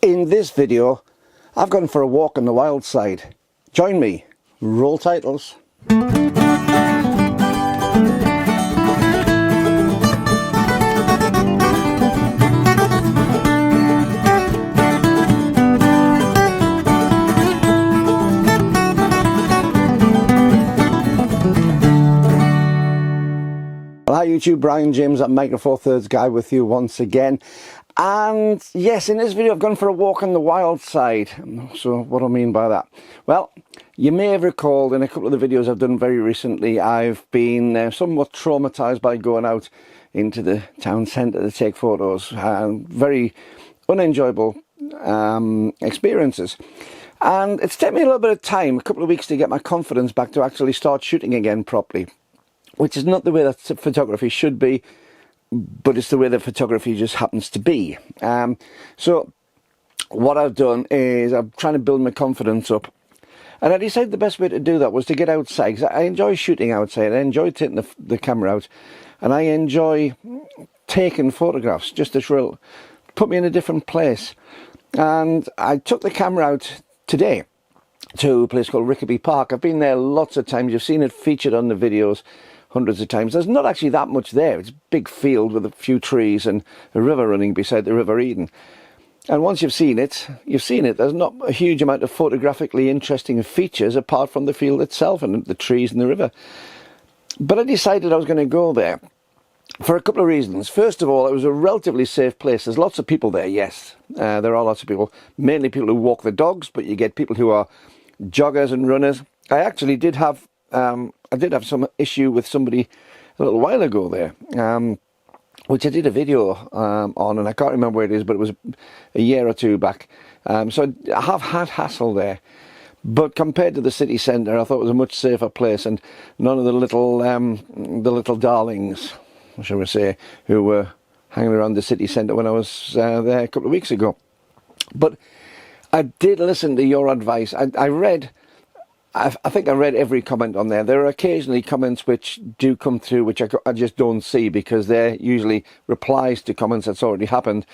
In this video, I've gone for a walk on the wild side. Join me. Roll titles. Well, hi YouTube, Brian James at Micro Four Thirds Guy with you once again. And yes, in this video I've gone for a walk on the wild side. So what do I mean by that? Well, you may have recalled in a couple of the videos I've done very recently, I've been somewhat traumatized by going out into the town centre to take photos. Very unenjoyable experiences. And it's taken me a little bit of time, a couple of weeks, to get my confidence back to actually start shooting again properly. Which is not the way that photography should be, but it's the way that photography just happens to be. So what I've done is I'm trying to build my confidence up. And I decided the best way to do that was to get outside, because I enjoy shooting outside. I enjoy taking the camera out, and I enjoy taking photographs, just to put me in a different place. And I took the camera out today to a place called Rickaby Park. I've been there lots of times. You've seen it featured on the videos hundreds of times. There's not actually that much there. It's a big field with a few trees and a river running beside the River Eden. And once you've seen it, you've seen it. There's not a huge amount of photographically interesting features apart from the field itself and the trees and the river. But I decided I was going to go there for a couple of reasons. First of all, it was a relatively safe place. There's lots of people there, yes. There are lots of people, mainly people who walk the dogs, but you get people who are joggers and runners. I actually did have some issue with somebody a little while ago there, which I did a video on, and I can't remember where it is, but it was a year or two back. So I have had hassle there. But compared to the city centre, I thought it was a much safer place, and none of the little darlings, shall we say, who were hanging around the city centre when I was there a couple of weeks ago. But I did listen to your advice. I think I read every comment on there. There are occasionally comments which do come through which I just don't see, because they're usually replies to comments that's already happened.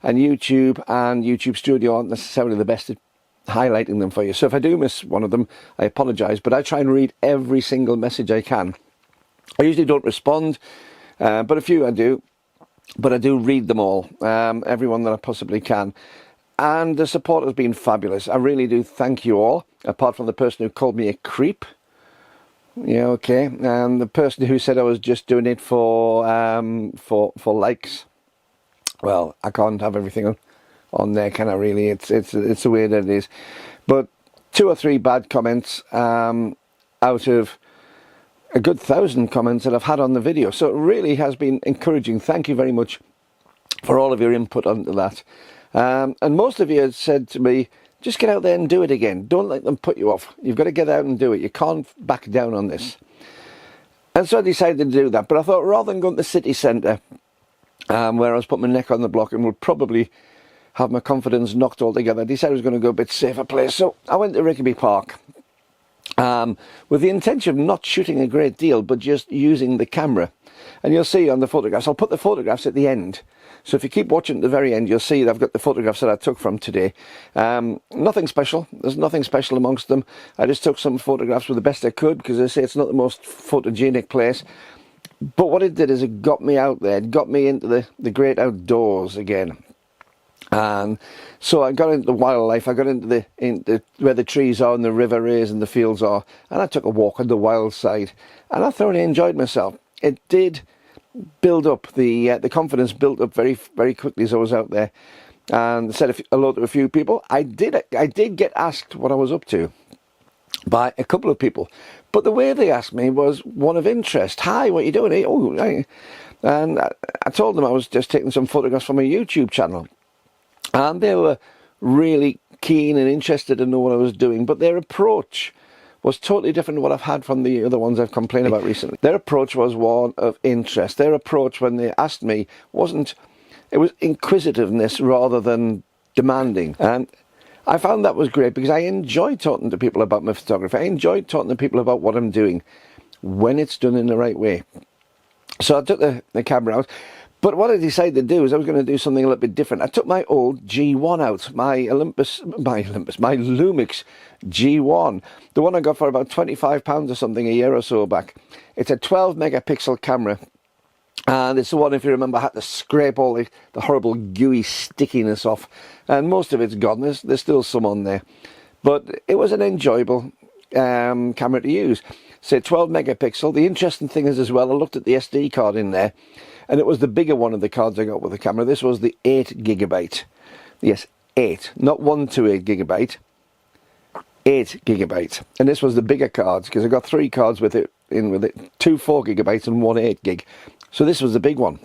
And YouTube Studio aren't necessarily the best at highlighting them for you. So if I do miss one of them, I apologise. But I try and read every single message I can. I usually don't respond, but a few I do. But I do read them all, everyone that I possibly can. And the support has been fabulous. I really do thank you all, apart from the person who called me a creep. Yeah, okay. And the person who said I was just doing it for likes. Well, I can't have everything on there, can I really? It's the way that it is. But 2 or 3 bad comments out of a good 1,000 comments that I've had on the video. So it really has been encouraging. Thank you very much for all of your input onto that. And most of you had said to me, just get out there and do it again. Don't let them put you off. You've got to get out and do it. You can't back down on this. And so I decided to do that. But I thought, rather than going to the city centre, where I was putting my neck on the block and would probably have my confidence knocked altogether, I decided I was going to go a bit safer place. So I went to Rickaby Park with the intention of not shooting a great deal, but just using the camera. And you'll see on the photographs, I'll put the photographs at the end. So if you keep watching at the very end, you'll see that I've got the photographs that I took from today. Nothing special. There's nothing special amongst them. I just took some photographs with the best I could, because I say it's not the most photogenic place. But what it did is it got me out there. It got me into the great outdoors again. And so I got into the wildlife. I got into where the trees are and the river is and the fields are. And I took a walk on the wild side. And I thoroughly enjoyed myself. It did build up, the confidence built up very, very quickly as I was out there, and said hello to a few people. I did get asked what I was up to by a couple of people, but the way they asked me was one of interest. Hi, what are you doing? Oh, hi. And I told them I was just taking some photographs from a YouTube channel, and they were really keen and interested to know what I was doing, but their approach was totally different to what I've had from the other ones I've complained about recently. Their approach was one of interest. Their approach when they asked me it was inquisitiveness rather than demanding. And I found that was great, because I enjoy talking to people about my photography. I enjoy talking to people about what I'm doing when it's done in the right way. So I took the camera out. But what I decided to do is I was going to do something a little bit different. I took my old G1 out, my Lumix G1, the one I got for about £25 or something a year or so back. It's a 12 megapixel camera, and it's the one, if you remember, I had to scrape all the horrible gooey stickiness off, and most of it's gone. There's still some on there, but it was an enjoyable camera to use. So 12 megapixel. The interesting thing is as well, I looked at the SD card in there, and it was the bigger one of the cards I got with the camera. This was the 8 gigabyte. Yes, 8, not 128 gigabyte, 8 gigabyte. And this was the bigger cards, because I got 3 cards with it, 2 4 gigabytes and 1 8 gig. So this was the big one.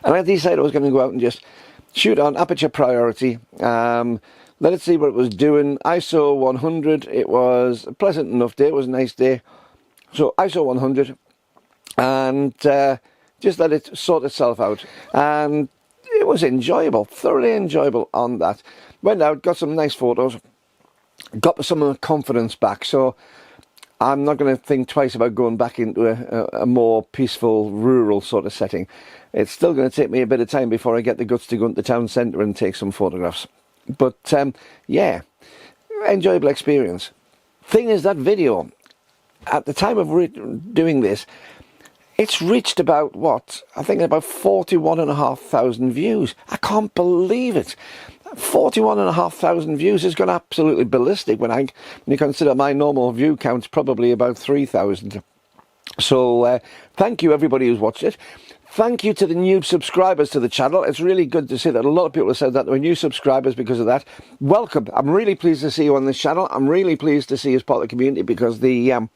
And I decided I was going to go out and just shoot on aperture priority. Let it see what it was doing. ISO 100. It was a pleasant enough day. It was a nice day. So ISO 100, and just let it sort itself out. And it was enjoyable, thoroughly enjoyable on that. Went out, got some nice photos, got some confidence back. So I'm not going to think twice about going back into a more peaceful, rural sort of setting. It's still going to take me a bit of time before I get the guts to go into the town centre and take some photographs. But yeah, enjoyable experience. Thing is, that video, at the time of doing this, it's reached about, what, I think about 41,500 views. I can't believe it. 41,500 views has gone absolutely ballistic when you consider my normal view count's probably about 3,000. So thank you everybody who's watched it. Thank you to the new subscribers to the channel. It's really good to see that a lot of people have said that they were new subscribers because of that. Welcome. I'm really pleased to see you on this channel. I'm really pleased to see you as part of the community, because the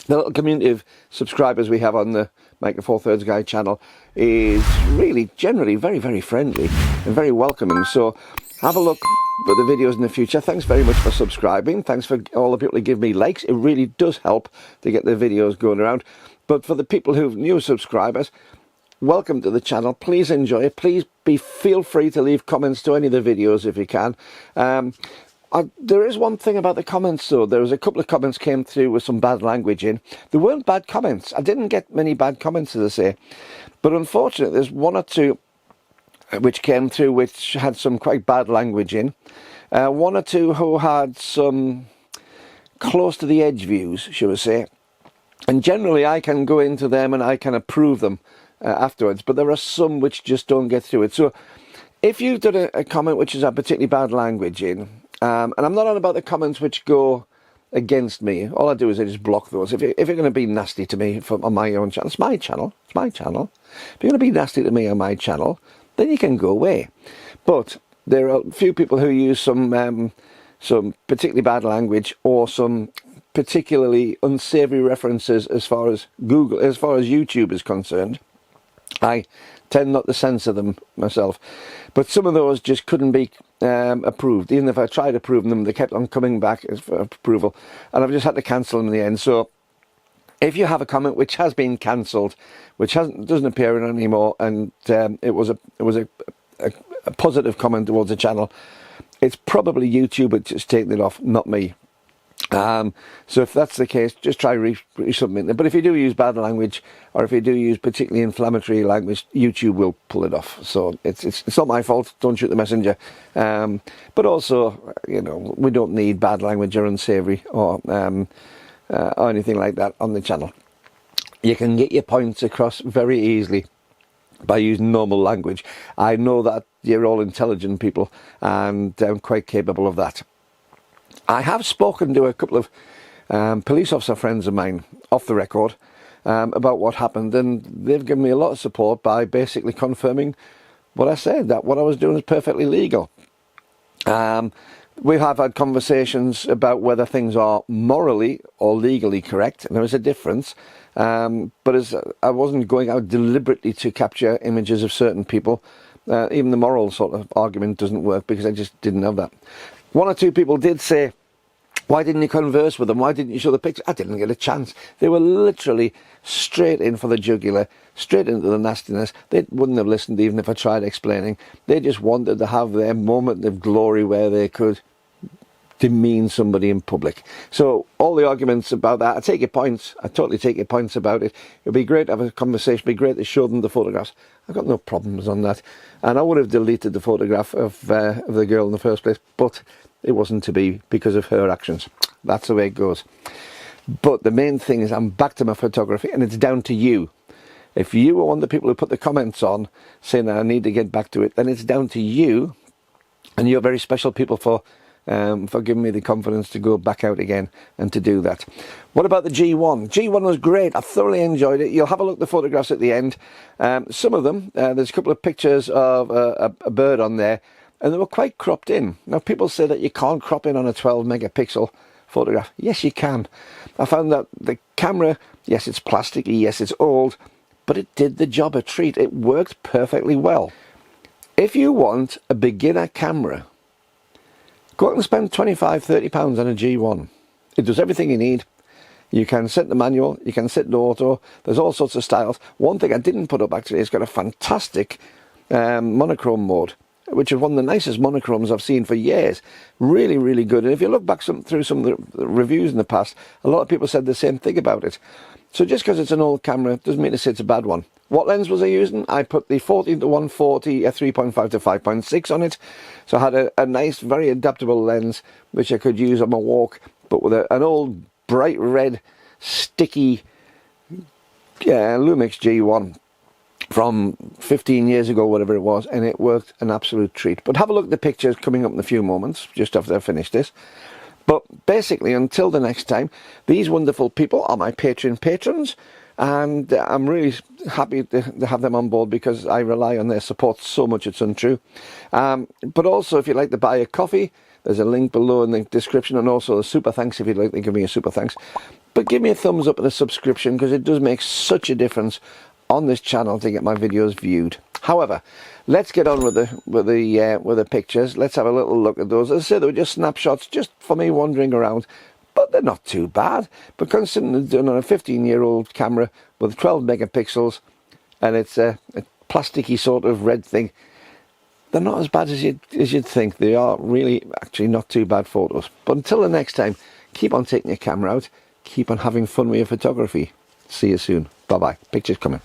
little community of subscribers we have on the Micro Four Thirds Guy channel is really generally very, very friendly and very welcoming. So have a look at the videos in the future. Thanks very much for subscribing. Thanks for all the people who give me likes. It really does help to get the videos going around. But for the people who are new subscribers, welcome to the channel. Please enjoy it. Please feel free to leave comments to any of the videos if you can. There is one thing about the comments though. There was a couple of comments came through with some bad language in. There weren't bad comments. I didn't get many bad comments, as I say. But unfortunately, there's 1 or 2 which came through which had some quite bad language in. 1 or 2 who had some close to the edge views, shall we say. And generally I can go into them and I can approve them afterwards. But there are some which just don't get through it. So if you've done a comment which has a particularly bad language in, and I'm not on about the comments which go against me. All I do is I just block those. If you're going to be nasty to me on my own channel, it's my channel. It's my channel. If you're going to be nasty to me on my channel, then you can go away. But there are a few people who use some particularly bad language or some particularly unsavory references as far as YouTube is concerned. I tend not to censor them myself, but some of those just couldn't be approved. Even if I tried approving them, they kept on coming back for approval, and I've just had to cancel them in the end. So if you have a comment which has been cancelled, which doesn't appear anymore, and it was a positive comment towards the channel, it's probably YouTube that's just taken it off, not me. So if that's the case, just try resubmitting it. But if you do use bad language, or if you do use particularly inflammatory language, YouTube will pull it off. So it's not my fault. Don't shoot the messenger. But also, you know, we don't need bad language or unsavory or anything like that on the channel. You can get your points across very easily by using normal language. I know that you're all intelligent people, and I'm quite capable of that. I have spoken to a couple of police officer friends of mine off the record about what happened, and they've given me a lot of support by basically confirming what I said, that what I was doing is perfectly legal. We have had conversations about whether things are morally or legally correct, and there is a difference. But as I wasn't going out deliberately to capture images of certain people, even the moral sort of argument doesn't work, because I just didn't have that. 1 or 2 people did say, why didn't you converse with them? Why didn't you show the picture? I didn't get a chance. They were literally straight in for the jugular, straight into the nastiness. They wouldn't have listened even if I tried explaining. They just wanted to have their moment of glory where they could demean somebody in public. So all the arguments about that, I take your points. I totally take your points about it. It'd be great to have a conversation. It'd be great to show them the photographs. I've got no problems on that. And I would have deleted the photograph of the girl in the first place, but it wasn't to be because of her actions. That's the way it goes. But the main thing is I'm back to my photography, and it's down to you. If you are one of the people who put the comments on saying that I need to get back to it, then it's down to you, and you're very special people for giving me the confidence to go back out again and to do that. What about the G1? G1 was great. I thoroughly enjoyed it. You'll have a look at the photographs at the end. Some of them, there's a couple of pictures of a bird on there, and they were quite cropped in. Now, people say that you can't crop in on a 12 megapixel photograph. Yes, you can. I found that the camera, yes, it's plasticky, yes, it's old, but it did the job a treat. It worked perfectly well. If you want a beginner camera, go out and spend £25–30 on a G1. It does everything you need. You can set the manual, you can set the auto, there's all sorts of styles. One thing I didn't put up actually, it's got a fantastic monochrome mode, which is one of the nicest monochromes I've seen for years. Really, really good. And if you look back through some of the reviews in the past, a lot of people said the same thing about it. So just because it's an old camera doesn't mean to say it's a bad one. What lens was I using? I put the 14-140 3.5 to 5.6 on it. So I had a nice, very adaptable lens, which I could use on my walk, but with an old bright red, sticky Lumix G1 from 15 years ago, whatever it was, and it worked an absolute treat. But have a look at the pictures coming up in a few moments, just after I finish this. But basically, until the next time, these wonderful people are my Patreon patrons, and I'm really happy to have them on board because I rely on their support so much it's untrue. But also, if you'd like to buy a coffee, there's a link below in the description, and also a super thanks if you'd like to give me a super thanks. But give me a thumbs up and a subscription, because it does make such a difference on this channel to get my videos viewed. However, let's get on with the pictures. Let's have a little look at those. As I say, they were just snapshots, just for me wandering around, but they're not too bad. But considering they're done on a 15-year-old camera with 12 megapixels, and it's a plasticky sort of red thing, they're not as bad as you'd think. They are really actually not too bad photos. But until the next time, keep on taking your camera out, keep on having fun with your photography. See you soon. Bye bye. Pictures coming.